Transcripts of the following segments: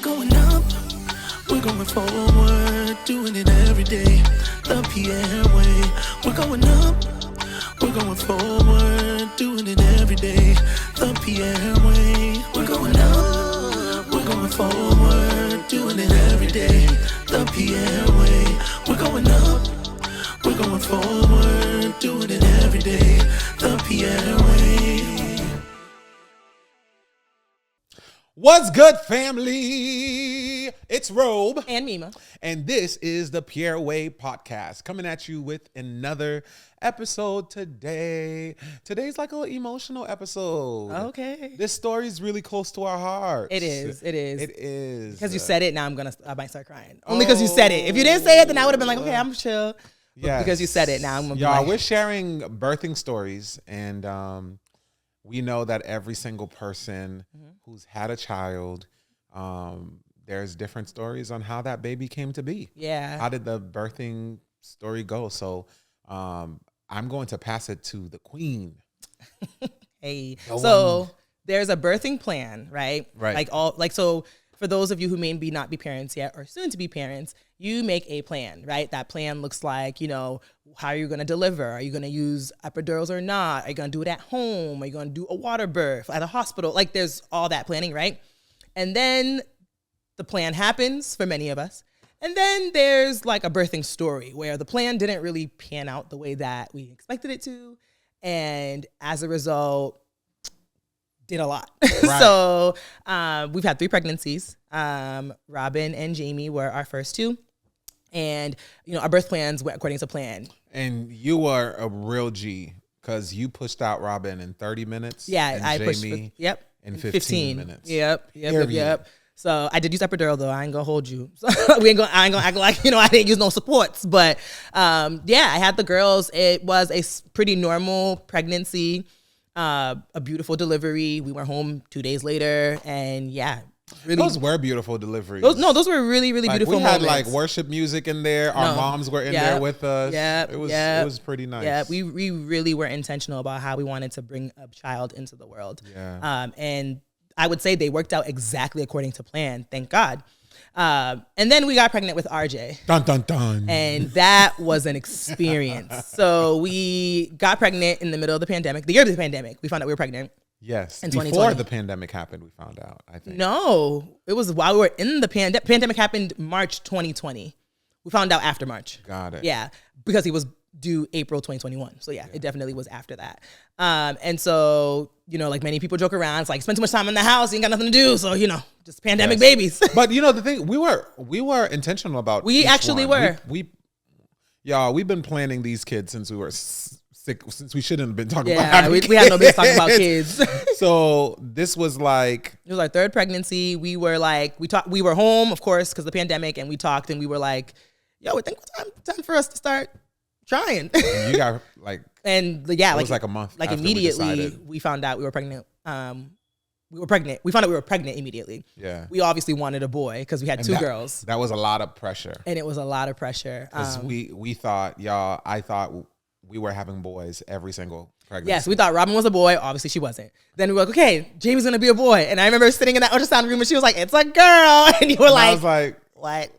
going up, we're going forward, doing it every day. The Pierre way. We're going up, we're going forward, doing it every day. The Pierre way. We're going up, we're going forward, doing it every day. The Pierre way. We're going up, we're going forward, doing it every day. The Pierre way. What's good, family? It's Robe. And Mima. And this is the Pierre Way podcast, coming at you with another episode today. Today's like a little emotional episode. Okay. This story is really close to our hearts. It is. It is. Because you said it, now I might start crying. Only because you said it. If you didn't say it, then I would have been like, okay, I'm chill. But because you said it, now I'm going to be like. We're sharing birthing stories, and we know that every single person who's had a child, there's different stories on how that baby came to be. Yeah. How did the birthing story go? So I'm going to pass it to the queen. Hey. So there's a birthing plan, right? Right. So for those of you who may not be parents yet or soon to be parents, you make a plan, right? That plan looks like, how are you going to deliver? Are you going to use epidurals or not? Are you going to do it at home? Are you going to do a water birth at a hospital? Like there's all that planning, right? And then the plan happens for many of us. And then there's like a birthing story where the plan didn't really pan out the way that we expected it to. And as a result, did a lot. Right. So we've had 3 pregnancies. Robin and Jamie were our first 2. And, our birth plans went according to plan. And you were a real G because you pushed out Robin in 30 minutes. Yeah, and I Jamie pushed in 15 minutes. Yep. So I did use epidural though. I ain't gonna hold you. So I ain't gonna act like, I didn't use no supports. But I had the girls. It was a pretty normal pregnancy, a beautiful delivery. We were home 2 days later, and really, those were beautiful deliveries. Those were really, really beautiful moments. We had like worship music in there. Our moms were in there with us. Yeah, it was pretty nice. Yeah, we really were intentional about how we wanted to bring a child into the world. Yeah. And I would say they worked out exactly according to plan. Thank God. And then we got pregnant with RJ. Dun, dun, dun. And that was an experience. So we got pregnant in the middle of the pandemic, the year of the pandemic. We found out we were pregnant. Yes. In Before 2020. the pandemic happened, we found out, I think. No, it was while we were in the pandemic. Pandemic happened March 2020. We found out after March. Got it. Yeah, because he was due April 2021. So it definitely was after that. And so, like many people joke around, it's like, spend too much time in the house, you ain't got nothing to do. So, just pandemic babies. But the thing, we were intentional about We actually were. We've been planning these kids since we were since we shouldn't have been talking about having kids. We had no business talking about kids. So this was like, it was our 3rd pregnancy. We were like, we were home, of course, because of the pandemic, and we talked, and we were like, yo, I think it's time for us to start trying. And you got like, and it was like a month. Like after immediately, we found out we were pregnant. We were pregnant. We found out we were pregnant immediately. Yeah. We obviously wanted a boy because we had 2 girls. That was a lot of pressure. And it was a lot of pressure. Because we thought, I thought we were having boys every single pregnancy. Yes, we thought Robin was a boy. Obviously, she wasn't. Then we were like, okay, Jamie's going to be a boy. And I remember sitting in that ultrasound room and she was like, it's a girl. And you were like, I was like, what?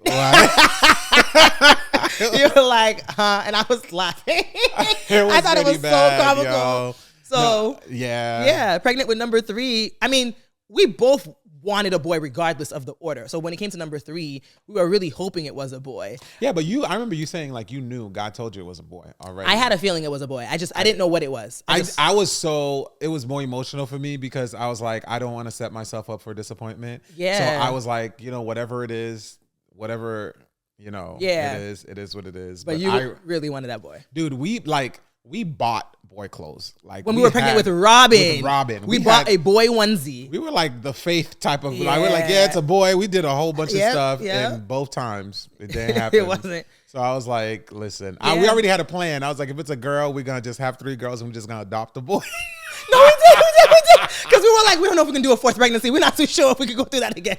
You were like, huh? And I was laughing. I thought it was bad, so comical. Yo. So, yeah, pregnant with number 3. I mean, we both wanted a boy regardless of the order. So when it came to number 3, we were really hoping it was a boy. Yeah, but I remember you saying like you knew God told you it was a boy already. I had a feeling it was a boy. I didn't know what it was. It was more emotional for me because I was like, I don't want to set myself up for disappointment. Yeah. So I was like, whatever it is, it is what it is. But you really wanted that boy. Dude, we bought boy clothes. Like when we were pregnant with Robin. We bought a boy onesie. We were like the faith type of we were like, it's a boy. We did a whole bunch of stuff and both times it didn't happen. It wasn't. So I was like, listen, we already had a plan. I was like, if it's a girl, we're gonna just have 3 girls and we're just gonna adopt a boy. No, we did. Because we were like, we don't know if we can do a 4th pregnancy. We're not too sure if we could go through that again.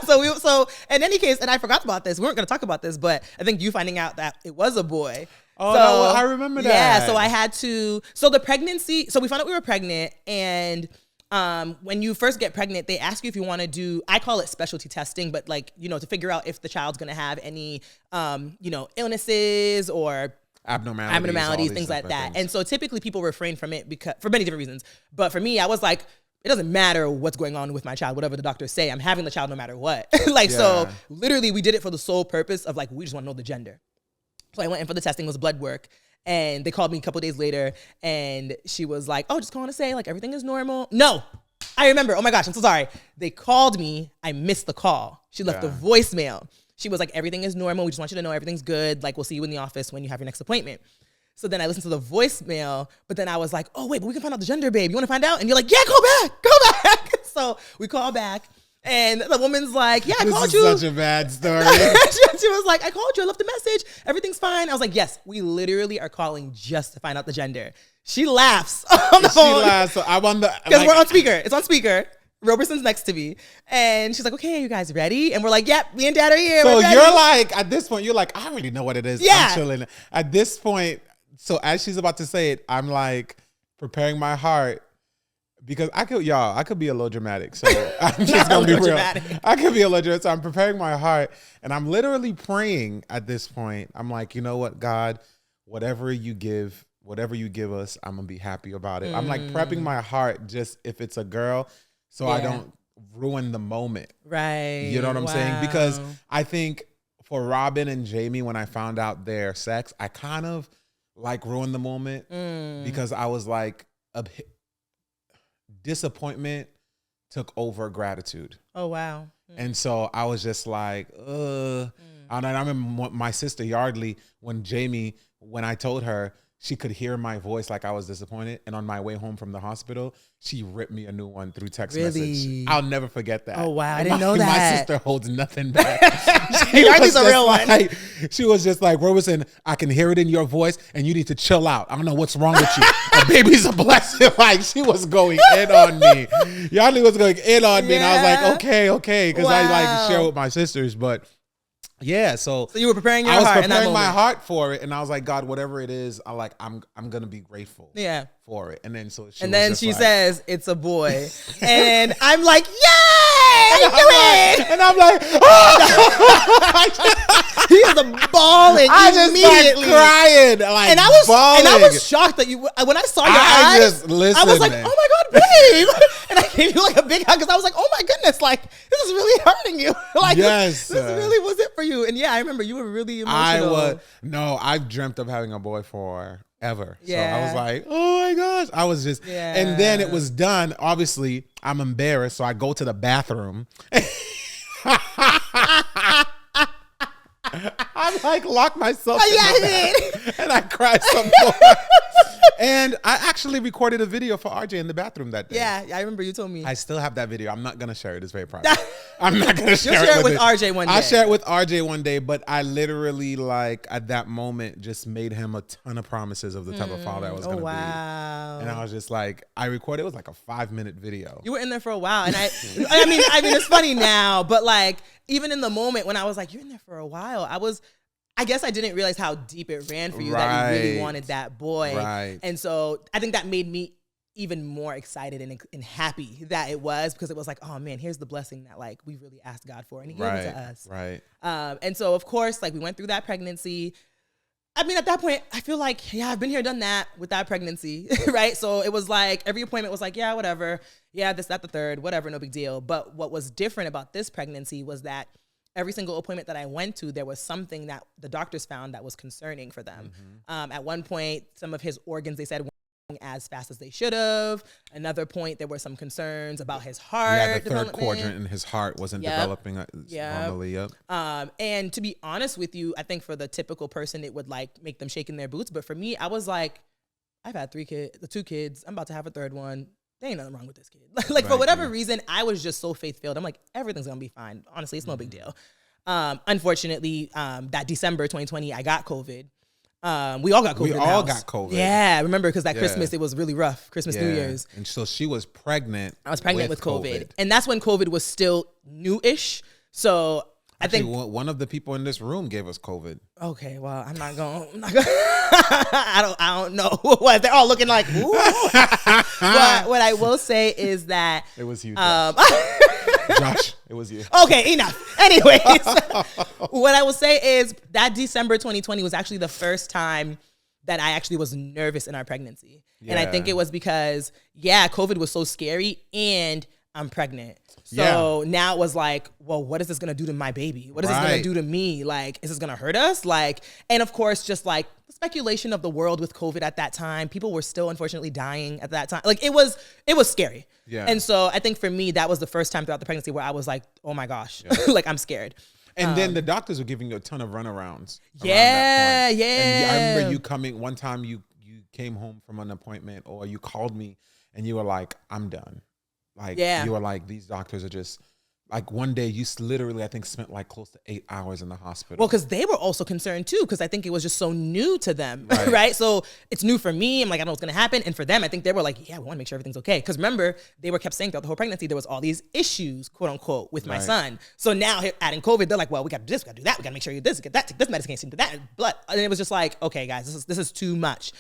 So in any case, and I forgot about this. We weren't going to talk about this, but I think you finding out that it was a boy. Oh, no, I remember that. Yeah, so I had to. So the pregnancy. So we found out we were pregnant, and when you first get pregnant, they ask you if you want to do, I call it specialty testing, but like, to figure out if the child's going to have any, illnesses or abnormalities, things like that. And so typically people refrain from it because for many different reasons. But for me, I was like, it doesn't matter what's going on with my child, whatever the doctors say, I'm having the child no matter what. So literally we did it for the sole purpose of like, we just want to know the gender. So I went in for the testing, it was blood work. And they called me a couple days later and she was like, oh, just calling to say like everything is normal. No, I remember. Oh my gosh, I'm so sorry. They called me. I missed the call. She left a voicemail. She was like, everything is normal. We just want you to know everything's good. Like, we'll see you in the office when you have your next appointment. So then I listened to the voicemail, but then I was like, oh wait, but we can find out the gender, babe. You want to find out? And you're like, yeah, go back. So we call back. And the woman's like, yeah, I called you. This is such a bad story. She was like, I called you. I left a message. Everything's fine. I was like, yes, we literally are calling just to find out the gender. She laughs on the phone. She laughs. So I wonder. Because we're on speaker. It's on speaker. Roberson's next to me. And she's like, okay, are you guys ready? And we're like, yep, me and dad are here. So you're like, at this point, you're like, I already know what it is. Yeah. I'm chilling. At this point, so as she's about to say it, I'm like preparing my heart. Because I could be a little dramatic. So I'm just going to be real. Dramatic. I could be a little dramatic. So I'm preparing my heart and I'm literally praying at this point. I'm like, you know what, God, whatever you give us, I'm going to be happy about it. I'm like prepping my heart just if it's a girl so I don't ruin the moment. Right. You know what I'm saying? Because I think for Robin and Jamie, when I found out their sex, I kind of like ruined the moment because I was like, disappointment took over gratitude. Oh, wow. And so I was just like, And I remember my sister Yardley, when I told her, she could hear my voice like I was disappointed. And on my way home from the hospital, she ripped me a new one through text message. I'll never forget that. Oh, wow. I didn't know that. My sister holds nothing back. Yardley's a real one. She was just like, Roberson, I can hear it in your voice and you need to chill out. I don't know what's wrong with you. A baby's a blessing. Like, she was going in on me. Yardley was going in on me. And I was like, okay. Because I like to share with my sisters. But yeah, so you were preparing your heart. I was preparing in that my heart for it, and I was like, God, whatever it is, I'm gonna be grateful. For it. And then she says it's a boy, and I'm like, yay, do it! And I'm like, oh! He was bawling immediately, crying, like, and I was shocked that when I saw your eyes, I was like, oh my God, babe! And I gave you like a big hug because I was like, oh my goodness, like this is really hurting you. Like, this really was it for you. And yeah, I remember you were really emotional. I've dreamt of having a boy forever. So I was like, oh my gosh. I was just, and then it was done. Obviously, I'm embarrassed. So I go to the bathroom. I like lock myself in the bathroom, and I cry some more. And I actually recorded a video for RJ in the bathroom that day. Yeah, I remember you told me. I still have that video. I'm not going to share it. It's very private. I'm not going to share it. You'll share it with RJ one day. I'll share it with RJ one day, but I literally, like, at that moment, just made him a ton of promises of the type of father I was going to be. And I was just like, I recorded, it was like a 5-minute video. You were in there for a while. And I mean, it's funny now, but like, even in the moment when I was like, you're in there for a while, I guess I didn't realize how deep it ran for you that you really wanted that boy. Right. And so I think that made me even more excited and happy that it was, because it was like, oh man, here's the blessing that like we really asked God for, and he gave it to us. Right. And so of course, like we went through that pregnancy. I mean, at that point, I feel like, yeah, I've been here, done that with that pregnancy, right? So it was like, every appointment was like, yeah, whatever. Yeah, this, that, the third, whatever, no big deal. But what was different about this pregnancy was that every single appointment that I went to, there was something that the doctors found that was concerning for them. At one point, some of his organs, they said, weren't as fast as they should have. Another point, there were some concerns about his heart. Yeah, the third quadrant in his heart wasn't developing normally. And to be honest with you, I think for the typical person, it would like make them shake in their boots. But for me, I was like, I've had 2 kids. I'm about to have a third one. There ain't nothing wrong with this kid. Like for whatever reason, I was just so faith-filled. I'm like, everything's gonna be fine. Honestly, it's no big deal. Unfortunately, that December 2020, I got COVID. We all got COVID. We all got COVID. Yeah, remember, because that Christmas, it was really rough. Christmas, New Year's. And so she was pregnant. I was pregnant with COVID. And that's when COVID was still new-ish. So Actually, one of the people in this room gave us COVID. Okay, well, I'm not going. I don't know what they're all looking like. Ooh. But what I will say is that It was you, Josh. Josh, it was you. Okay, enough. Anyways, what I will say is that December 2020 was actually the first time that I actually was nervous in our pregnancy. And I think it was because, COVID was so scary and I'm pregnant. So now it was like, well, what is this going to do to my baby? What is this going to do to me? Like, is this going to hurt us? Like, and of course, just like the speculation of the world with COVID at that time, people were still unfortunately dying at that time. Like it was scary. Yeah. And so I think for me, that was the first time throughout the pregnancy where I was like, oh my gosh, like I'm scared. And then the doctors were giving you a ton of runarounds. Yeah. And I remember you coming one time. You came home from an appointment, or you called me, and you were like, "I'm done." Like you were like, "These doctors are just." Like one day, you literally, I think, spent like close to 8 hours in the hospital. Well, because they were also concerned too, because I think it was just so new to them, right? So it's new for me. I'm like, I don't know what's going to happen. And for them, I think they were like, yeah, we want to make sure everything's okay. Because remember, they were kept saying throughout the whole pregnancy, there was all these issues, quote unquote, with my son. So now adding COVID, they're like, well, we got to do this, we got to do that. We got to make sure you get this, get that, take this medicine, do that, blood. And it was just like, okay, guys, this is too much.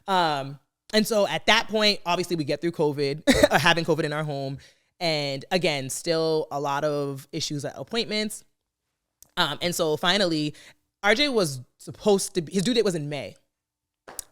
And so at that point, obviously we get through COVID, or having COVID in our home. And again, still a lot of issues at appointments. And so finally, RJ was supposed to be, his due date was in May.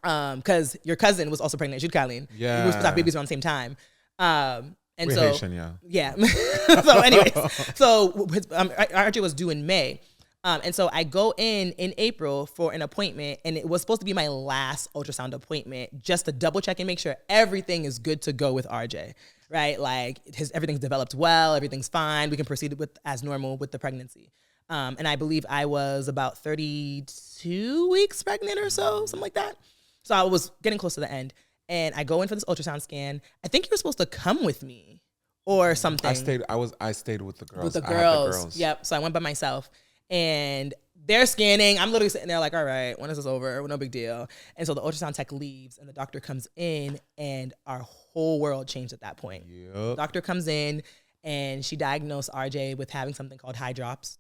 Because your cousin was also pregnant, Jude Colleen. Yeah. We were supposed to have babies around the same time. And we're so, Haitian, yeah. So anyways, RJ was due in May. And so I go in April for an appointment, and it was supposed to be my last ultrasound appointment just to double check and make sure everything is good to go with RJ, right? Like everything's developed well, everything's fine. We can proceed as normal with the pregnancy. And I believe I was about 32 weeks pregnant or so, something like that. So I was getting close to the end, and I go in for this ultrasound scan. I think you were supposed to come with me or something. I stayed with the girls. With the girls. Yep. So I went by myself. And they're scanning. I'm literally sitting there like, all right, when is this over? No big deal. And so the ultrasound tech leaves, and the doctor comes in, and our whole world changed at that point. Yep. The doctor comes in, and she diagnosed RJ with having something called high drops.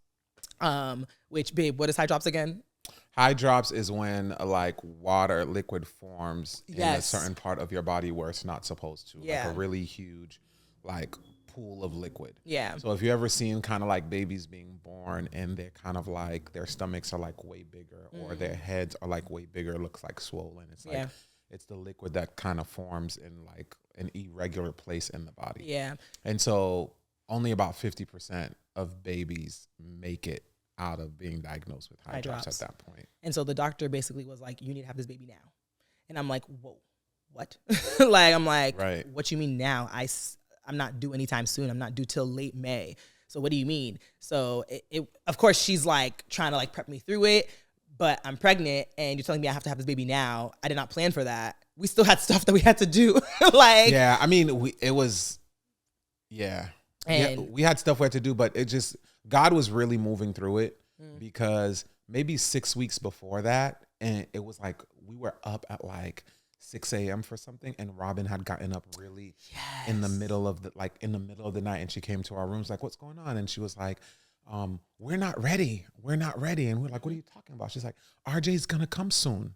Which, babe, what is high drops again? High drops is when like liquid forms in a certain part of your body where it's not supposed to. Yeah. Like a really huge, like, pool of liquid. Yeah. So if you ever seen kind of like babies being born and they're kind of like their stomachs are like way bigger or their heads are like way bigger, looks like swollen. It's like it's the liquid that kind of forms in like an irregular place in the body. Yeah. And so only about 50% of babies make it out of being diagnosed with high drops at that point. And so the doctor basically was like, you need to have this baby now. And I'm like, whoa, what? Like, I'm like, what you mean now? I'm not due anytime soon. I'm not due till late May. So what do you mean? So it of course, she's like trying to like prep me through it, but I'm pregnant and you're telling me I have to have this baby now. I did not plan for that. We still had stuff that we had to do. Like, yeah, I mean, we had stuff we had to do, but it just, God was really moving through it because maybe 6 weeks before that, and it was like, we were up at like 6 a.m. for something, and Robin had gotten up really in the middle of the night, and she came to our rooms like, what's going on? And she was like, we're not ready. And we're like, what are you talking about? She's like, RJ's gonna come soon.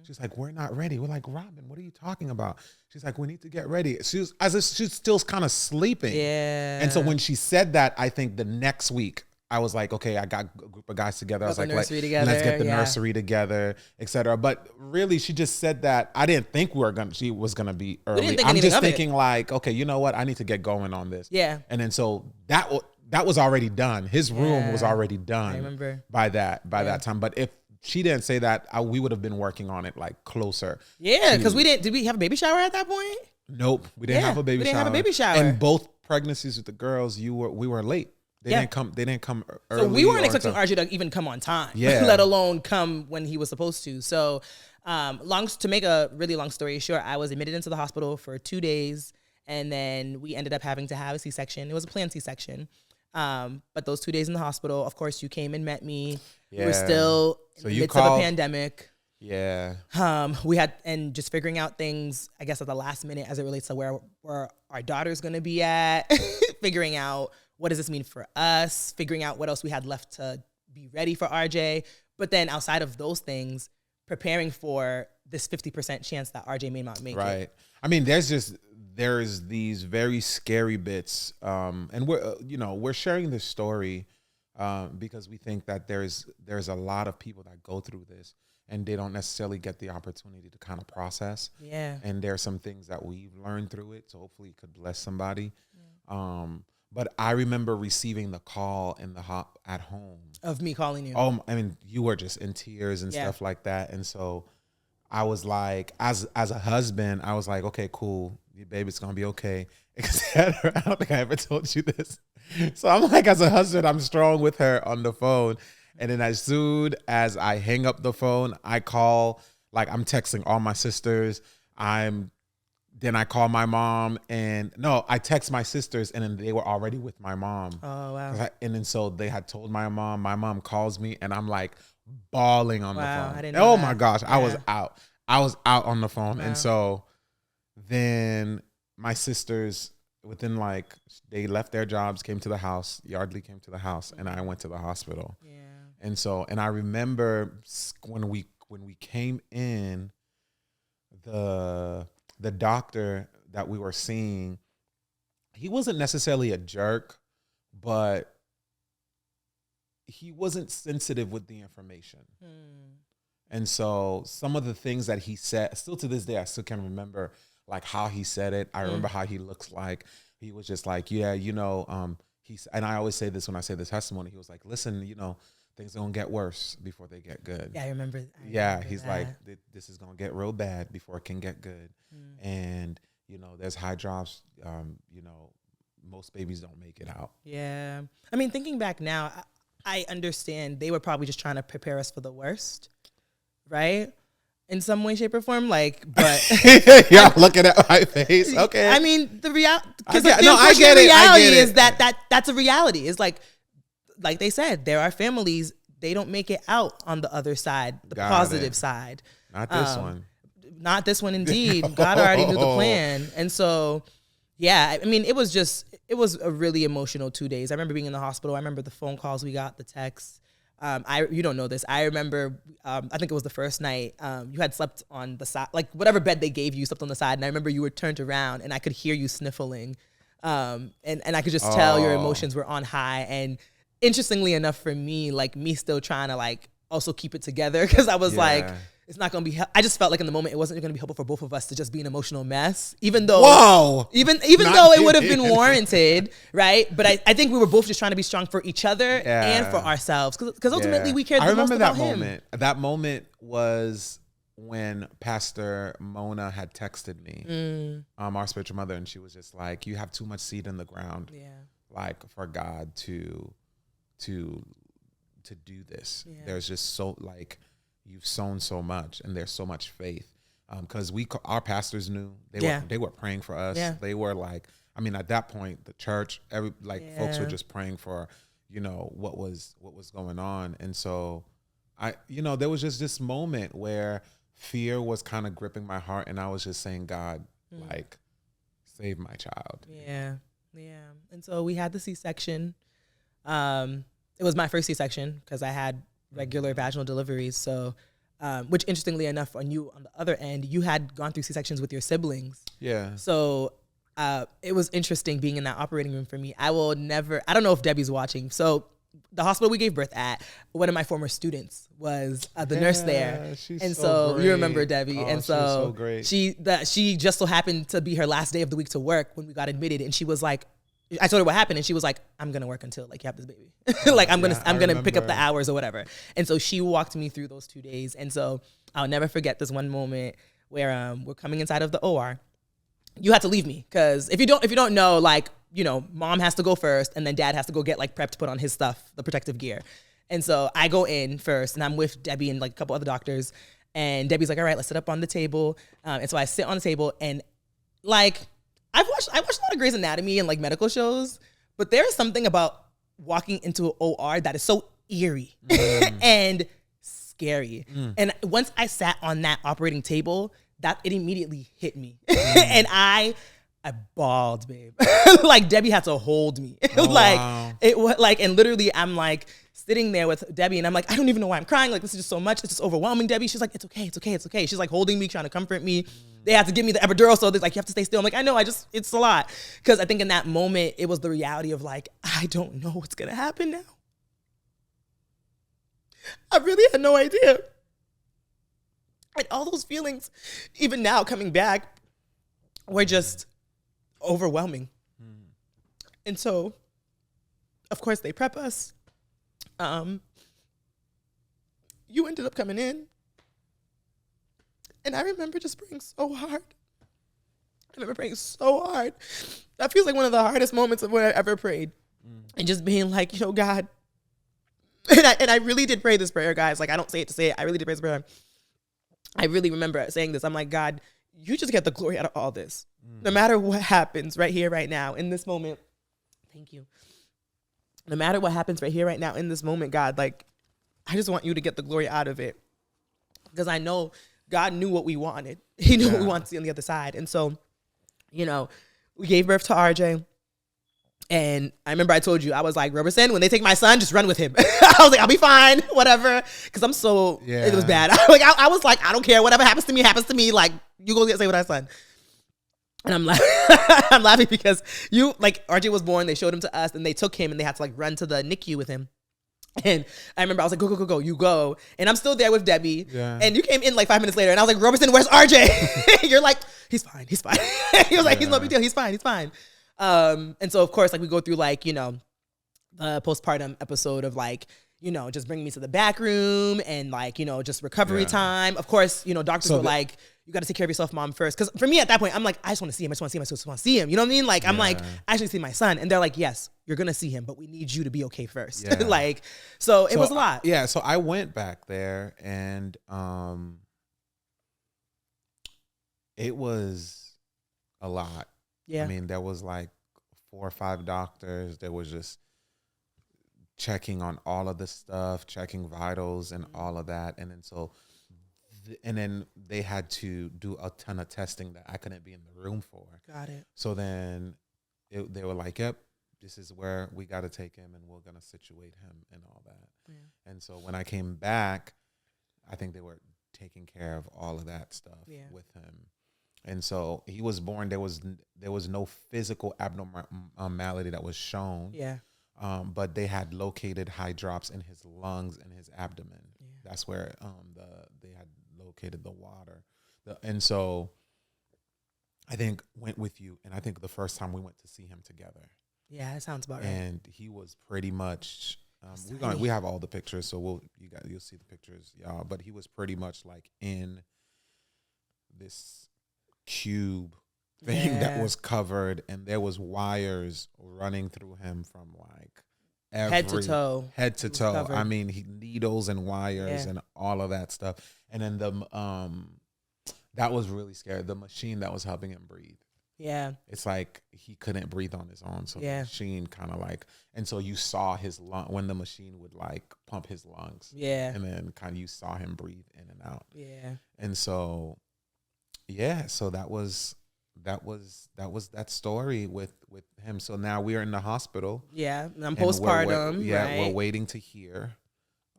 She's like, we're not ready. We're like, Robin, what are you talking about? She's like, we need to get ready. She's still kind of sleeping. Yeah. And so when she said that, I think the next week, I was like, okay, I got a group of guys together. I was like, let's get the nursery together, etc. But really, she just said that. I didn't think she was gonna be early. I'm just thinking like, okay, you know what? I need to get going on this. Yeah. And then so that was already done. His room was already done. I remember by that time. But if she didn't say that, we would have been working on it like closer. Yeah, because we didn't. Did we have a baby shower at that point? Nope, we didn't have a baby shower. We didn't have a baby shower. And both pregnancies with the girls, we were late. They didn't come early. So we weren't expecting RJ to even come on time, let alone come when he was supposed to. So to make a really long story short, I was admitted into the hospital for 2 days, and then we ended up having to have a C-section. It was a planned C-section. But those 2 days in the hospital, of course, you came and met me. Yeah. We were still in the midst of a pandemic. Yeah. We had, and just figuring out things, I guess, at the last minute as it relates to where our daughter's going to be at, figuring out what does this mean for us, figuring out what else we had left to be ready for RJ. But then outside of those things, preparing for this 50% chance that RJ may not make it. Right. I mean, there's these very scary bits, and we're sharing this story because we think that there's a lot of people that go through this and they don't necessarily get the opportunity to kind of process. Yeah. And there's some things that we've learned through it, so hopefully it could bless somebody. Yeah. But I remember receiving the call at home of me calling you. Oh, I mean, you were just in tears and stuff like that, and so I was like, as a husband, I was like, okay, cool, baby, it's gonna be okay. I don't think I ever told you this. So I'm like, as a husband, I'm strong with her on the phone, and then as soon as I hang up the phone, I call, like, I'm texting all my sisters. Then I call my mom, and I text my sisters, and then they were already with my mom. Oh, wow. And then so they had told my mom. My mom calls me, and I'm like bawling on the phone. I didn't know that. My gosh, yeah. I was out on the phone. Wow. And so then my sisters, they left their jobs, came to the house. Yardley came to the house, and I went to the hospital. Yeah. And I remember when we came in, the doctor that we were seeing, he wasn't necessarily a jerk, but he wasn't sensitive with the information. And so some of the things that he said, still to this day, I still can remember like how he said it. I remember how he looks like. He was just like, yeah, and I always say this when I say this testimony, he was like, listen, things are going to get worse before they get good. Yeah, I remember He's that. Like, this is going to get real bad before it can get good. And, there's high drops. Most babies don't make it out. Yeah. I mean, thinking back now, I understand they were probably just trying to prepare us for the worst, right? In some way, shape, or form. But yeah, looking at my face. Okay. I mean, the reality, because I get it. reality is that's a reality. It's like they said, there are families, they don't make it out on the other side, the positive side. Not this one. Not this one, indeed. God already knew the plan. And so, yeah, I mean, it was a really emotional 2 days. I remember being in the hospital. I remember the phone calls we got, the texts. You don't know this. I remember, I think it was the first night, you had slept on the side, like whatever bed they gave you, slept on the side. And I remember you were turned around and I could hear you sniffling. And I could just tell your emotions were on high. And interestingly enough for me, like me still trying to like also keep it together, because I was like, it's not going to be, I just felt like in the moment, it wasn't going to be helpful for both of us to just be an emotional mess, even though, even though it would have been warranted, right? But I think we were both just trying to be strong for each other and for ourselves, because ultimately we cared the most about him. I remember that moment. That moment was when Pastor Mona had texted me, our spiritual mother, and she was just like, you have too much seed in the ground, like for God to do this. There's just so, like, you've sown so much, and there's so much faith. Because our pastors knew they were praying for us. They were like, I mean, at that point, the church, folks were just praying for, what was going on. And so there was just this moment where fear was kind of gripping my heart, and I was just saying, God, like, save my child. Yeah. And so we had the C-section. It was my first C-section because I had regular vaginal deliveries. So, which interestingly enough, on you on the other end, you had gone through C-sections with your siblings. Yeah. So it was interesting being in that operating room for me. I don't know if Debbie's watching. So the hospital we gave birth at, one of my former students was the nurse there. And so great. You remember Debbie. Oh, and so great. She just so happened to be her last day of the week to work when we got admitted. And she was like, I told her what happened, and she was like, I'm going to work until like you have this baby. Like I'm going to pick up the hours or whatever. And so she walked me through those 2 days. And so I'll never forget this one moment where we're coming inside of the OR. You had to leave me, because if you don't know, like, mom has to go first, and then dad has to go get like prepped to put on his stuff, the protective gear. And so I go in first, and I'm with Debbie and like a couple other doctors. And Debbie's like, all right, let's sit up on the table. And so I sit on the table, and like, I watched a lot of Grey's Anatomy and like medical shows, but there is something about walking into an OR that is so eerie and scary. And once I sat on that operating table, that it immediately hit me. And I I bawled, babe. Like Debbie had to hold me. Oh, like wow. it was like, and literally I'm like sitting there with Debbie and I'm like, I don't even know why I'm crying. Like this is just so much. It's just overwhelming, Debbie. She's like, it's okay. It's okay. It's okay. She's like holding me, trying to comfort me. They had to give me the epidural. So they're like, you have to stay still. I'm like, I know, it's a lot. Cause I think in that moment, it was the reality of like, I don't know what's going to happen now. I really had no idea. And all those feelings, even now coming back, were just overwhelming. And so, of course, they prep us. You ended up coming in. And I remember just praying so hard. I remember praying so hard. That feels like one of the hardest moments of when I ever prayed. And just being like, you know, God. And I really did pray this prayer, guys. Like, I don't say it to say it. I really did pray this prayer. I really remember saying this. I'm like, God, you just get the glory out of all this. No matter what happens right here, right now, in this moment. Thank you. No matter what happens right here, right now, in this moment, God, like, I just want you to get the glory out of it. Because I know God knew what we wanted. He knew what we wanted to see on the other side. And so, you know, we gave birth to RJ. And I remember I told you, I was like, Robertson, when they take my son, just run with him. I was like, I'll be fine, whatever. Because I'm so, it was bad. I was like, I don't care. Whatever happens to me, happens to me. Like, you go get saved with our son. And I'm like, I'm laughing because RJ was born, they showed him to us, and they took him, and they had to like run to the NICU with him. And I remember I was like, go, you go. And I'm still there with Debbie. Yeah. And you came in like 5 minutes later, and I was like, Robertson, where's RJ? You're like, he's fine. He was like, he's no big deal. He's fine. And so of course, like we go through like, you know, the postpartum episode of like, you know, just bring me to the back room and like, you know, just recovery time. Of course, you know, doctors were like, you got to take care of yourself, mom, first. Cause for me at that point, I'm like, I just want to see him. I just want to see him. You know what I mean? Like, I'm like, I actually see my son. And they're like, yes, you're going to see him, but we need you to be okay first. Yeah. Like, so it was a lot. Yeah. So I went back there and, it was a lot. Yeah. I mean, there was like 4 or 5 doctors. There was just checking on all of the stuff, checking vitals and all of that. And then and then they had to do a ton of testing that I couldn't be in the room for. Got it. So then they were like, yep, this is where we got to take him and we're going to situate him and all that. Yeah. And so when I came back, I think they were taking care of all of that stuff with him. And so he was born. There was no physical abnormality that was shown. Yeah. But they had located high drops in his lungs and his abdomen. Yeah. That's where they had located the water. And so I think went with you. And I think the first time we went to see him together. Yeah, that sounds about right. And he was pretty much. We have all the pictures, so you'll see the pictures, y'all. But he was pretty much like in this cube thing that was covered, and there was wires running through him from like head to toe. I mean, needles and wires and all of that stuff. And then that was really scary. The machine that was helping him breathe. Yeah. It's like he couldn't breathe on his own. So the machine kind of like, and so you saw his lung when the machine would like pump his lungs. Yeah. And then kind of you saw him breathe in and out. Yeah. And so so that was that story with him. So now we're in the hospital. Yeah, I'm postpartum. We're waiting to hear,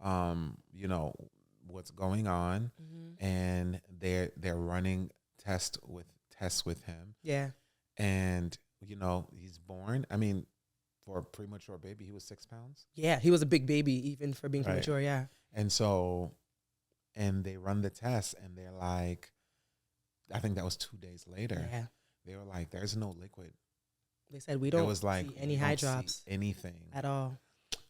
you know, what's going on, and they're running tests with him. Yeah, and you know he's born. I mean, for a premature baby, he was 6 pounds. Yeah, he was a big baby even for being premature. Yeah, and so, and they run the test, and they're like. I think that was 2 days later. Yeah. They were like, there's no liquid. They said, we don't see any high drops. Anything. At all.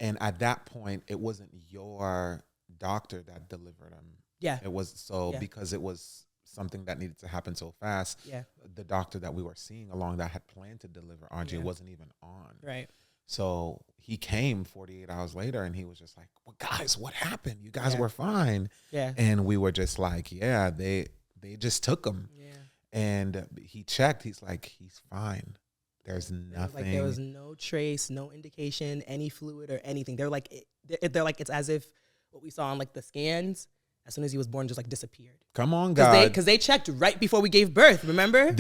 And at that point, it wasn't your doctor that delivered him. Yeah. It was because it was something that needed to happen so fast. Yeah. The doctor that we were seeing along that had planned to deliver RJ wasn't even on. Right. So he came 48 hours later and he was just like, well, guys, what happened? You guys were fine. Yeah. And we were just like, they just took him. Yeah. And he checked. He's like, he's fine. There's nothing. Like there was no trace, no indication, any fluid or anything. They're like, it's as if what we saw on like the scans, as soon as he was born, just like disappeared. Come on, God. Because they checked right before we gave birth, remember?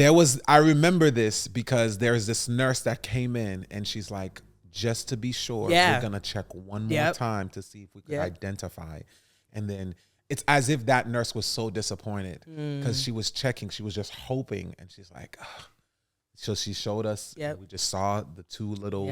I remember this because there's this nurse that came in and she's like, just to be sure, we're going to check one more time to see if we could identify. And then it's as if that nurse was so disappointed because she was checking. She was just hoping. And she's like, ugh. So she showed us, and we just saw the two little,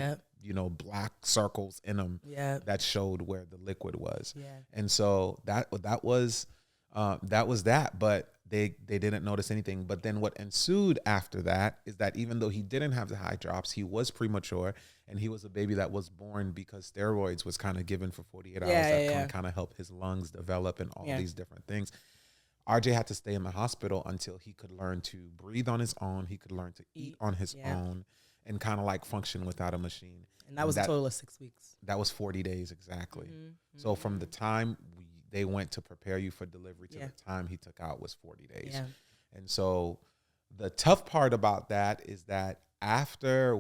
black circles in them that showed where the liquid was. Yeah. And so that was that. But they didn't notice anything. But then what ensued after that is that even though he didn't have the high drops, he was premature, and he was a baby that was born because steroids was kind of given for 48 hours that can kind of help his lungs develop and all these different things. RJ had to stay in the hospital until he could learn to breathe on his own. He could learn to eat on his own and kind of like function without a machine. And that was a total of 6 weeks. That was 40 days exactly. Mm-hmm. So from the time they went to prepare you for delivery to the time he took out was 40 days. Yeah. And so the tough part about that is that after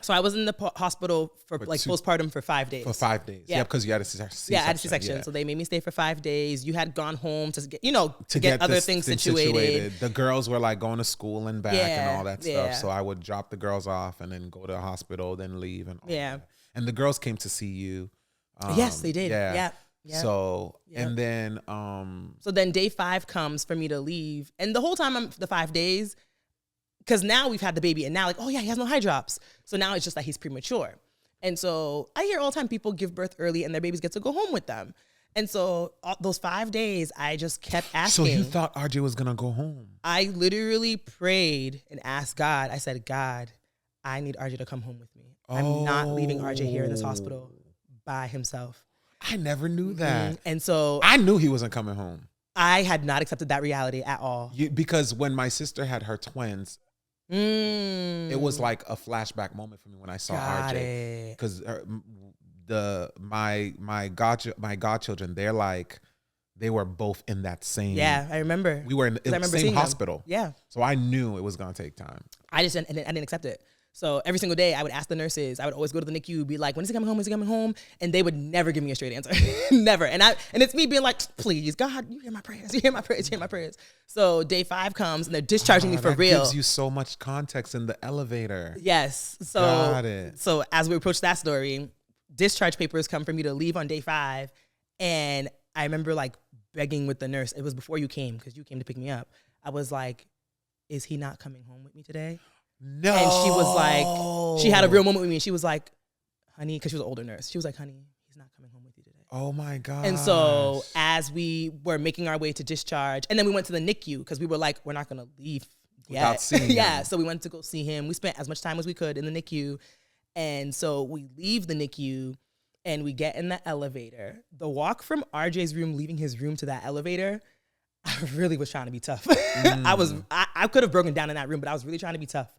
So I was in the hospital for postpartum for 5 days. For 5 days. Yeah, because you had a C-section. Yeah, I had a C-section. Yeah. So they made me stay for 5 days. You had gone home to get, to get other things situated. The girls were like going to school and back and all that stuff. So I would drop the girls off and then go to the hospital, then leave and all that. And the girls came to see you. Yes, they did. Yeah. So, and then... So then day 5 comes for me to leave. And the whole time the 5 days... Because now we've had the baby and now like, oh yeah, he has no high drops. So now it's just that he's premature. And so I hear all the time people give birth early and their babies get to go home with them. And so those 5 days, I just kept asking. So you thought RJ was going to go home? I literally prayed and asked God. I said, God, I need RJ to come home with me. I'm not leaving RJ here in this hospital by himself. I never knew that. And so I knew he wasn't coming home. I had not accepted that reality at all. Because when my sister had her twins, it was like a flashback moment for me when I saw RJ, because my godchildren, they were both in that same. Yeah, I remember. We were in the same hospital. Them. Yeah, so I knew it was gonna take time. I didn't accept it. So every single day I would ask the nurses. I would always go to the NICU, be like, when is he coming home? Is he coming home? And they would never give me a straight answer. Never. And it's me being like, please, God, you hear my prayers. You hear my prayers. You hear my prayers. So day 5 comes and they're discharging me for real. That gives you so much context in the elevator. Yes. So, got it. So as we approach that story, discharge papers come for me to leave on day 5. And I remember like begging with the nurse. It was before you came, because you came to pick me up. I was like, is he not coming home with me today? No. And she was like, she had a real moment with me. And she was like, honey, because she was an older nurse. She was like, honey, he's not coming home with you today. Oh my God. And so as we were making our way to discharge, and then we went to the NICU because we were like, we're not going to leave without seeing him. So we went to go see him. We spent as much time as we could in the NICU. And so we leave the NICU and we get in the elevator. The walk from RJ's room, leaving his room to that elevator, I really was trying to be tough. I could have broken down in that room, but I was really trying to be tough.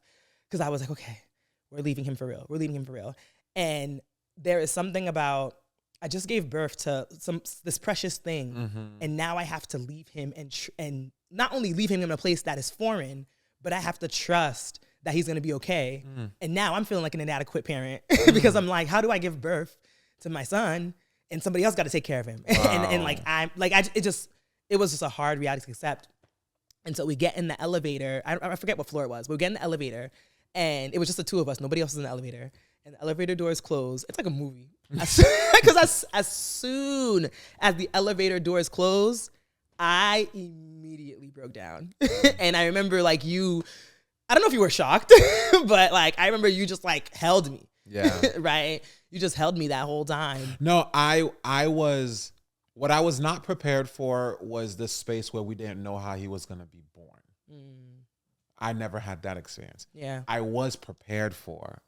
Because I was like, okay, we're leaving him for real. We're leaving him for real. And there is something about, I just gave birth to this precious thing. Mm-hmm. And now I have to leave him and not only leave him in a place that is foreign, but I have to trust that he's going to be okay. Mm. And now I'm feeling like an inadequate parent because I'm like, how do I give birth to my son and somebody else got to take care of him? Wow. It was just a hard reality to accept. And so we get in the elevator. I forget what floor it was, but we get in the elevator. And it was just the two of us. Nobody else was in the elevator. And the elevator doors close. It's like a movie. Because as soon as the elevator doors close, I immediately broke down. And I remember I don't know if you were shocked, but I remember you just held me. Yeah. Right? You just held me that whole time. No, what I was not prepared for was this space where we didn't know how he was going to be born. I never had that experience. Yeah. I was prepared for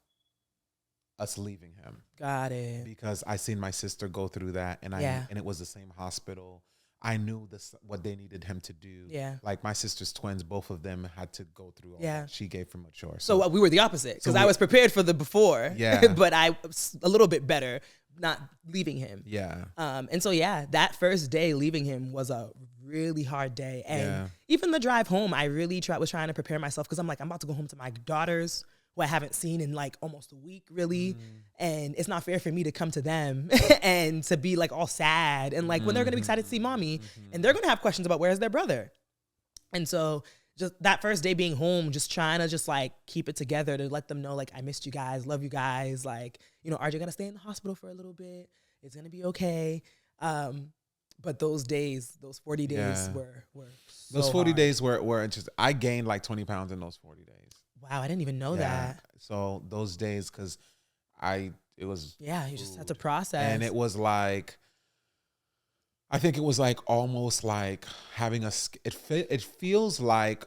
us leaving him. Got it. Because I seen my sister go through that, and it was the same hospital. I knew what they needed him to do. Yeah. Like my sister's twins, both of them had to go through all that. She gave premature. So we were the opposite, because I was prepared for the before. Yeah. But I was a little bit better not leaving him. Yeah. And so that first day leaving him was a really hard day. And even the drive home, I really was trying to prepare myself, because I'm like, I'm about to go home to my daughters who I haven't seen in like almost a week, really. And it's not fair for me to come to them and to be like all sad and like when they're gonna be excited to see mommy and they're gonna have questions about where's their brother. And so just that first day being home, just trying to just like keep it together to let them know like I missed you guys, love you guys. Like, you know, RJ gonna stay in the hospital for a little bit. It's gonna be okay. But those days, those 40 days were so those 40 hard. days were interesting. I gained like 20 pounds in those 40 days. Wow, I didn't even know that. So those days, because it was Yeah, you just had to process. and it was like, I think it was like almost like having it feels like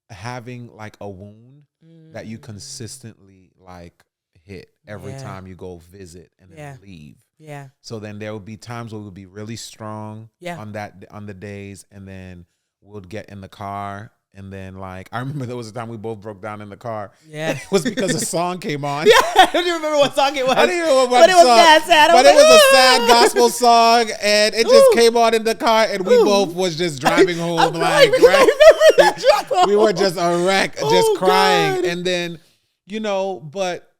having like a wound that you consistently like hit every time you go visit and then leave. Yeah. So then there would be times where we would be really strong on the days, and then we'll get in the car. And then, like, I remember there was a time we both broke down in the car. Yeah. It was because a song came on. Yeah, I don't even remember what song it was. I didn't even remember what but it was song. that sad. But it was a sad gospel song, and it just came on in the car, and we both was just driving home. I'm like, right? I remember that drop. We were just a wreck, just crying. God. And then, you know, but,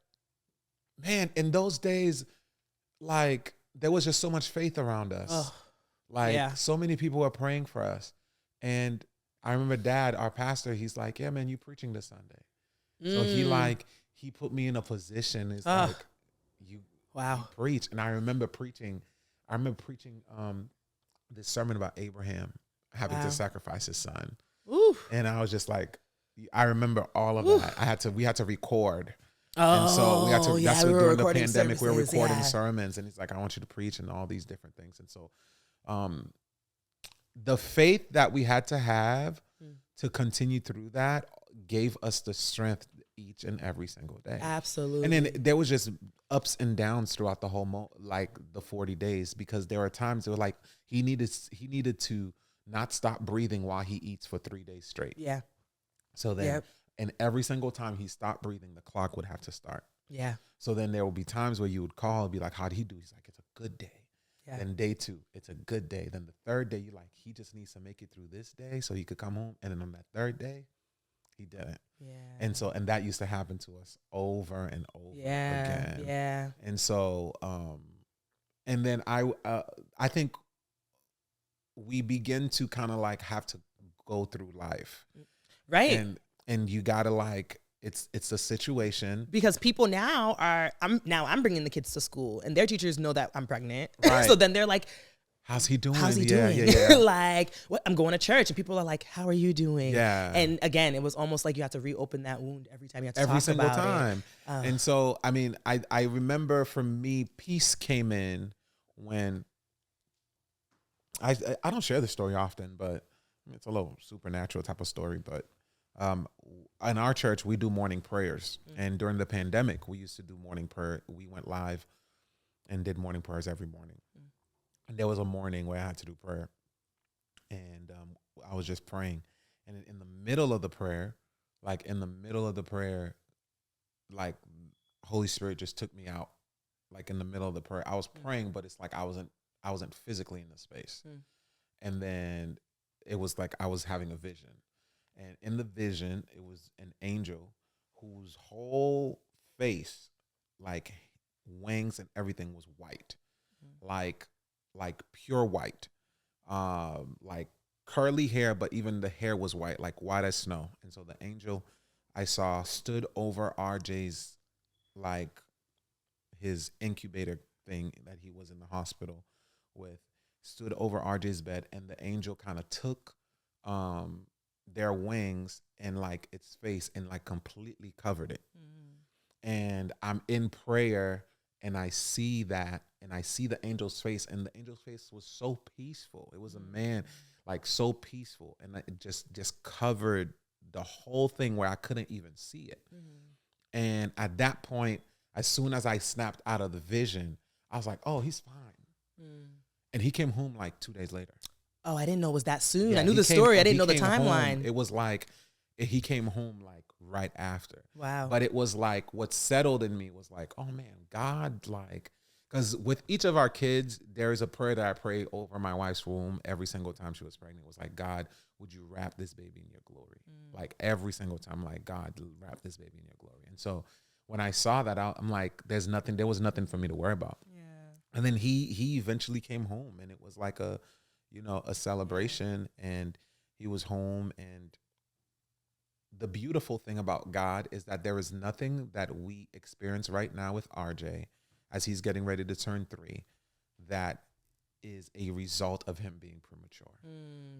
man, in those days, like, there was just so much faith around us. Like, so many people were praying for us. And I remember Dad, our pastor, he's like, yeah, man, you preaching this Sunday. So he put me in a position. It's like, you preach. And I remember preaching this sermon about Abraham having to sacrifice his son. Oof. And I was just like, I remember all of that. We had to record. And so we had to, that's what during the pandemic, we were recording sermons. And he's like, I want you to preach and all these different things. And so, the faith that we had to have to continue through that gave us the strength each and every single day. Absolutely. And then there was just ups and downs throughout the whole like the 40 days, because there were times where like he needed to not stop breathing while he eats for 3 days straight. Yeah. So then, and every single time he stopped breathing, the clock would have to start. Yeah. So then there will be times where you would call and be like, how'd he do? He's like, it's a good day. Yeah. Then day 2, it's a good day. Then the third day, you're like, he just needs to make it through this day so he could come home. And then on that third day, he didn't. Yeah. And so, and that used to happen to us over and over again. Yeah. And so, and then I think we begin to kind of like have to go through life. Right. And you gotta like, it's a situation, because people now I'm bringing the kids to school and their teachers know that I'm pregnant. Right. So then they're like, how's he doing? Yeah. Like, what? I'm going to church, and people are like, how are you doing? Yeah. And again, it was almost like you have to reopen that wound every time you have to talk about it. Every single time. And so, I mean, I remember for me, peace came in when I don't share this story often, but it's a little supernatural type of story, but in our church, we do morning prayers. And during the pandemic, we used to do morning prayer. We went live and did morning prayers every morning. And there was a morning where I had to do prayer. And I was just praying. And in the middle of the prayer, like Holy Spirit just took me out. Like in the middle of the prayer, I was praying, but it's like I wasn't physically in the space. And then it was like I was having a vision. And in the vision, it was an angel whose whole face, like wings and everything, was white, like pure white, like curly hair, but even the hair was white, like white as snow. And so the angel I saw stood over RJ's, like his incubator thing that he was in the hospital with, stood over RJ's bed, and the angel kind of took their wings and like its face and like completely covered it. And I'm in prayer and I see that, and I see the angel's face, and the angel's face was so peaceful. It was a man, like so peaceful, and it just covered the whole thing where I couldn't even see it. And at that point, as soon as I snapped out of the vision, I was like, oh, he's fine. And he came home like 2 days later. Oh, I didn't know it was that soon. Yeah, I knew the story. I didn't know the timeline. Home, it was like he came home like right after. Wow. But it was like what settled in me was like, oh man, God, like, Because with each of our kids, there is a prayer that I pray over my wife's womb every single time she was pregnant. It was like, God, would you wrap this baby in your glory? Like every single time, like, God, wrap this baby in your glory. And so when I saw that out, I'm like, there was nothing for me to worry about. Yeah. And then he eventually came home, and it was like a celebration, and he was home. And the beautiful thing about God is that there is nothing that we experience right now with RJ as he's getting ready to turn 3 that is a result of him being premature.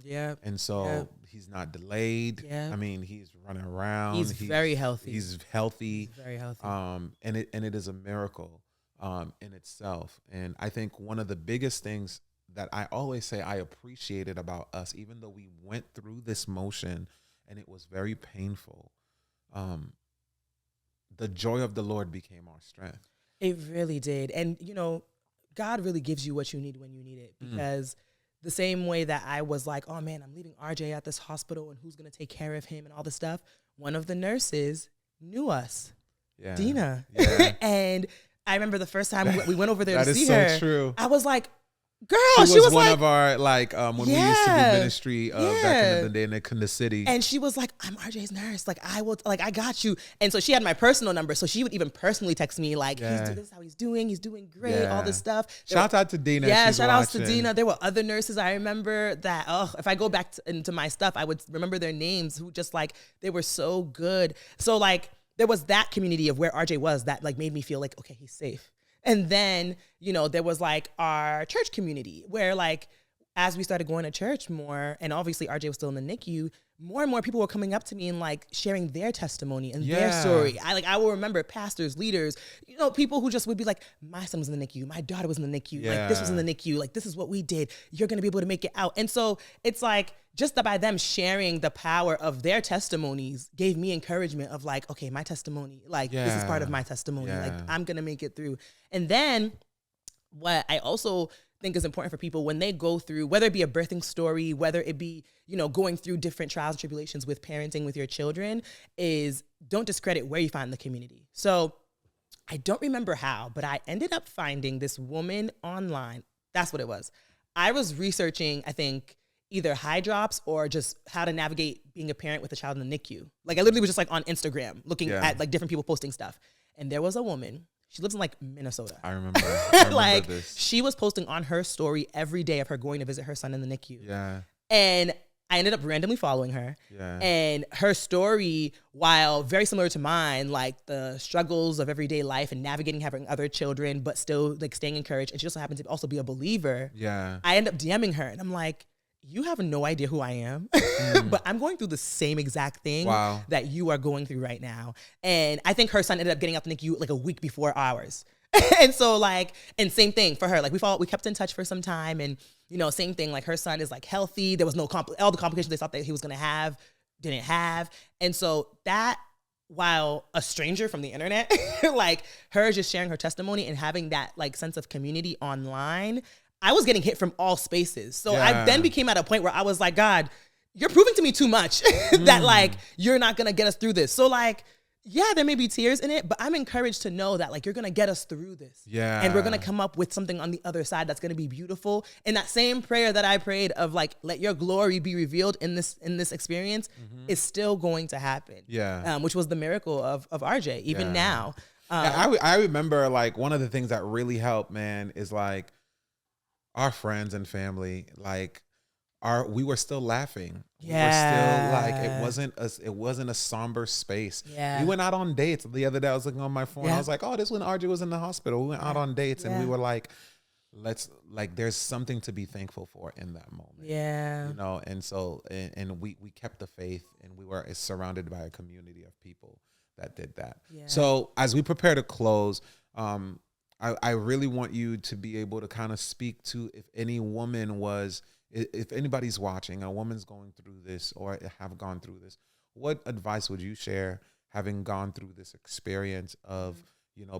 Yeah. And so he's not delayed. Yeah. I mean, he's running around. He's very healthy. He's healthy. He's very healthy. And it is a miracle in itself. And I think one of the biggest things that I always say I appreciated about us, even though we went through this motion and it was very painful, the joy of the Lord became our strength. It really did. And, God really gives you what you need when you need it, because the same way that I was like, oh man, I'm leaving RJ at this hospital and who's going to take care of him and all this stuff. One of the nurses knew us, Dina. Yeah. And I remember the first time we went over there to see her. That is so true. I was like, girl, she was one of our, when we used to do ministry back in the day in the city. And she was like, I'm RJ's nurse. Like, I got you. And so she had my personal number. So she would even personally text me, like, this is how he's doing. He's doing great, all this stuff. Shout out to Dina. Yeah, shout outs to Dina. There were other nurses I remember that, if I go back into my stuff, I would remember their names, who just they were so good. So there was that community of where RJ was that made me feel like, okay, he's safe. And then, there was our church community where as we started going to church more, and obviously RJ was still in the NICU, more and more people were coming up to me and sharing their testimony and their story. I will remember pastors, leaders, people who just would be like, my son was in the NICU, my daughter was in the NICU, this was in the NICU, this is what we did. You're going to be able to make it out. And so it's just by them sharing the power of their testimonies gave me encouragement of okay, my testimony, this is part of my testimony. I'm going to make it through. And then what I also think is important for people when they go through, whether it be a birthing story, whether it be, going through different trials and tribulations with parenting with your children, is don't discredit where you find the community. So I don't remember how, but I ended up finding this woman online. That's what it was. I was researching, I think, either high drops or just how to navigate being a parent with a child in the NICU. I literally was just on Instagram looking at different people posting stuff. And there was a woman, she lives in Minnesota. I remember this. She was posting on her story every day of her going to visit her son in the NICU. Yeah. And I ended up randomly following her. Yeah. And her story, while very similar to mine, the struggles of everyday life and navigating having other children, but still staying encouraged. And she also happened to also be a believer. Yeah. I end up DMing her and I'm like, you have no idea who I am, but I'm going through the same exact thing that you are going through right now. And I think her son ended up getting out the NICU a week before ours. And so and same thing for her. We kept in touch for some time, and same thing. Her son is healthy. There was no all the complications they thought that he was going to have, didn't have. And so that, while a stranger from the internet, her just sharing her testimony and having that sense of community online, I was getting hit from all spaces. So I then became at a point where I was like, God, you're proving to me too much that you're not going to get us through this. So there may be tears in it, but I'm encouraged to know that you're going to get us through this. Yeah. And we're going to come up with something on the other side that's going to be beautiful. And that same prayer that I prayed of let your glory be revealed in this experience is still going to happen. Yeah. Which was the miracle of RJ, even now. I remember one of the things that really helped, man, is our friends and family, we were still laughing. Yeah. We were still it wasn't a somber space. Yeah. We went out on dates the other day. I was looking on my phone. I was like, oh, this when RJ was in the hospital. We went out on dates and we were there's something to be thankful for in that moment. Yeah. And so, and we kept the faith, and we were surrounded by a community of people that did that. Yeah. So as we prepare to close, I really want you to be able to kind of speak to if anybody's watching, a woman's going through this or have gone through this, what advice would you share having gone through this experience of,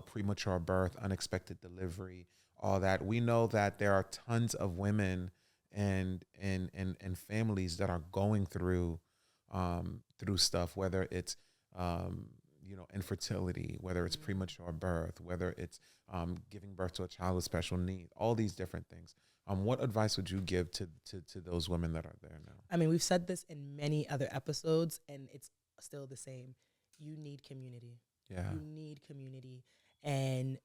premature birth, unexpected delivery, all that? We know that there are tons of women and families that are going through stuff, whether it's infertility, whether it's premature birth, whether it's giving birth to a child with special needs, all these different things. What advice would you give to those women that are there now? I mean, we've said this in many other episodes, and it's still the same. You need community. Yeah. You need community, and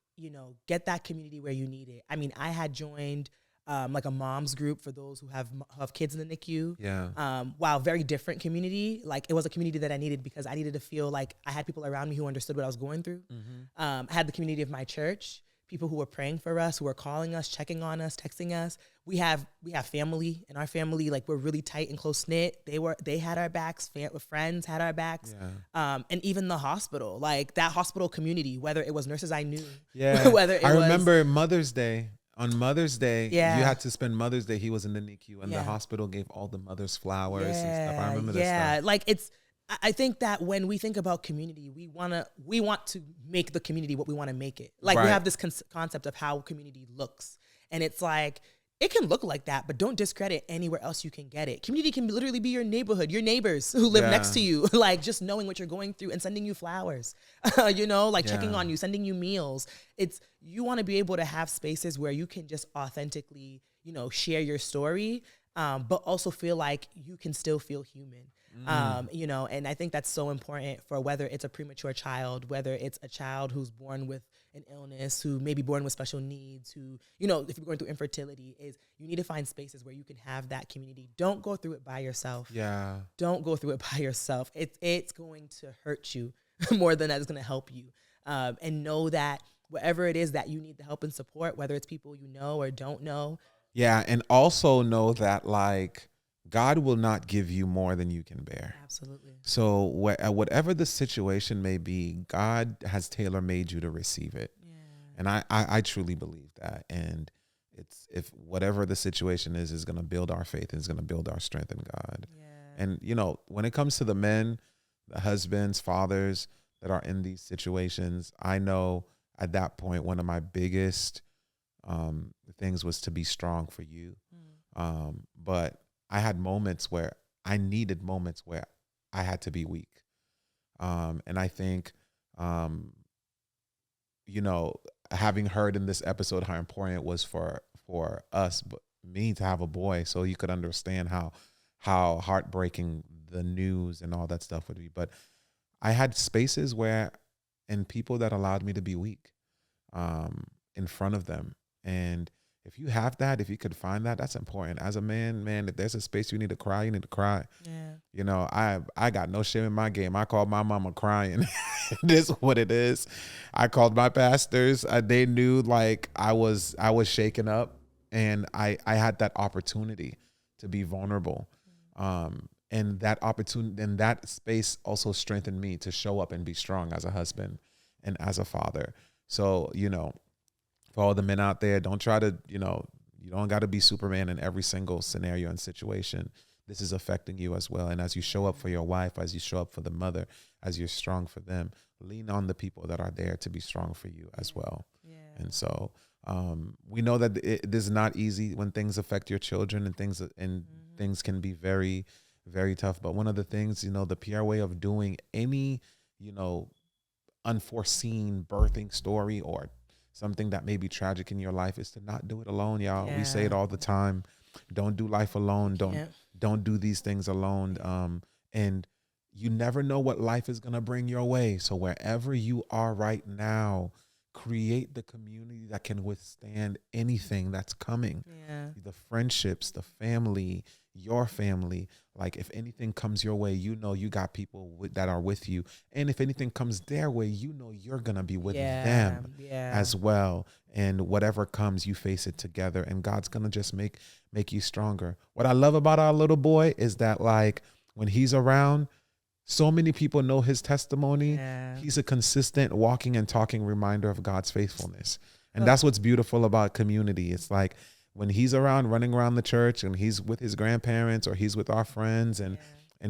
get that community where you need it. I mean, I had joined like a mom's group for those who have kids in the NICU. Yeah. Wow, very different community. Like, it was a community that I needed because I needed to feel like I had people around me who understood what I was going through. I had the community of my church, people who were praying for us, who were calling us, checking on us, texting us. We have family. In our family, like, we're really tight and close knit. They had our backs. Friends had our backs. Yeah. And even the hospital, like that hospital community, whether it was nurses I knew, Yeah. whether it I was, remember Mother's Day. On Mother's Day, Yeah. you had to spend Mother's Day. He was in the NICU, and Yeah. the hospital gave all the mothers flowers and stuff. I remember Yeah, this stuff. like I think that when we think about community, we want to make the community what we want to make it. Like, Right. we have this concept of how community looks, and it's like, it can look like that, but don't discredit anywhere else you can get it. Community can literally be your neighborhood, your neighbors who live Yeah. next to you, like just knowing what you're going through and sending you flowers, like checking Yeah. on you, sending you meals. You want to be able to have spaces where you can just authentically, share your story, but also feel like you can still feel human. And I think that's so important for whether it's a premature child, whether it's a child who's born with an illness, who may be born with special needs, who, if you're going through infertility, is you need to find spaces where you can have that community. Don't go through it by yourself. Yeah. Don't go through it by yourself. It's going to hurt you more than that is going to help you. And know that whatever it is that you need the help and support, whether it's people you know or don't know. Yeah. And also know that, like, God will not give you more than you can bear. Absolutely. So whatever the situation may be, God has tailor-made you to receive it. Yeah. And I truly believe that. And if whatever the situation is going to build our faith and is going to build our strength in God. Yeah. And, when it comes to the men, the husbands, fathers that are in these situations, I know at that point, one of my biggest things was to be strong for you. But I had moments where I needed moments where I had to be weak. And I think, having heard in this episode how important it was for us, but me to have a boy, so you could understand how heartbreaking the news and all that stuff would be. But I had spaces and people that allowed me to be weak in front of them. And if you have that, if you could find that, that's important. As a man, if there's a space you need to cry, you need to cry. Yeah. I got no shame in my game. I called my mama crying. It is what it is. I called my pastors. They knew, like, I was shaken up, and I had that opportunity to be vulnerable. And that opportunity and that space also strengthened me to show up and be strong as a husband and as a father. So, for all the men out there, don't try to, you don't got to be Superman in every single scenario and situation. This is affecting you as well. And as you show up for your wife, as you show up for the mother, as you're strong for them, lean on the people that are there to be strong for you as well. Yeah. And so we know that this is not easy when things affect your children and things can be very, very tough. But one of the things, the Pierre way of doing any, unforeseen birthing story or something that may be tragic in your life is to not do it alone, y'all. Yeah. We say it all the time. Don't do life alone. Don't do these things alone. And you never know what life is going to bring your way. So wherever you are right now, create the community that can withstand anything that's coming. Yeah. The friendships, the family, your family. Like, if anything comes your way, you got people that are with you. And if anything comes their way, you're going to be with them as well. And whatever comes, you face it together. And God's going to just make you stronger. What I love about our little boy is that, like, when he's around, so many people know his testimony. Yeah. He's a consistent walking and talking reminder of God's faithfulness. And that's what's beautiful about community. It's like, when he's around, running around the church, and he's with his grandparents or he's with our friends and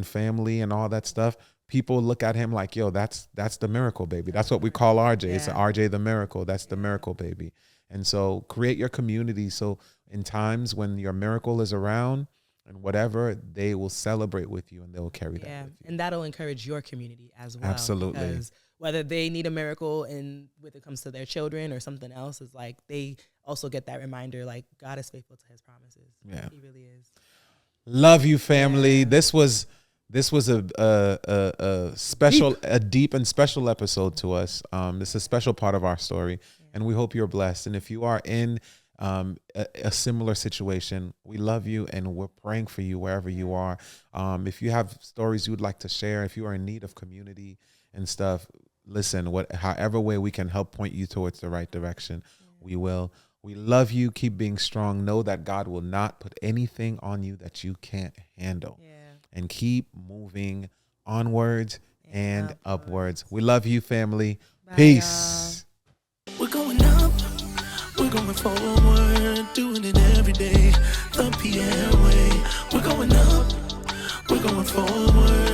family and all that stuff, people look at him like, yo, that's the miracle baby. That's what we call RJ. Yeah. It's RJ the miracle. That's the miracle baby. And so create your community. So in times when your miracle is around and whatever, they will celebrate with you and they will carry that with you. And that'll encourage your community as well. Absolutely. Because whether they need a miracle in when it comes to their children or something else, is like they also get that reminder, like God is faithful to his promises. Yeah. He really is. Love you, family. This was a special, a deep and special episode to us. This is a special part of our story, and we hope you're blessed. And if you are in a similar situation, we love you and we're praying for you wherever you are. If you have stories you would like to share, if you are in need of community and stuff, listen, however way we can help point you towards the right direction, we will. We love you. Keep being strong. Know that God will not put anything on you that you can't handle. Yeah. And keep moving onwards and upwards. We love you, family. Bye, Peace. We're going up, we're going forward, doing it every day, the Pierre way. We're going up, we're going forward.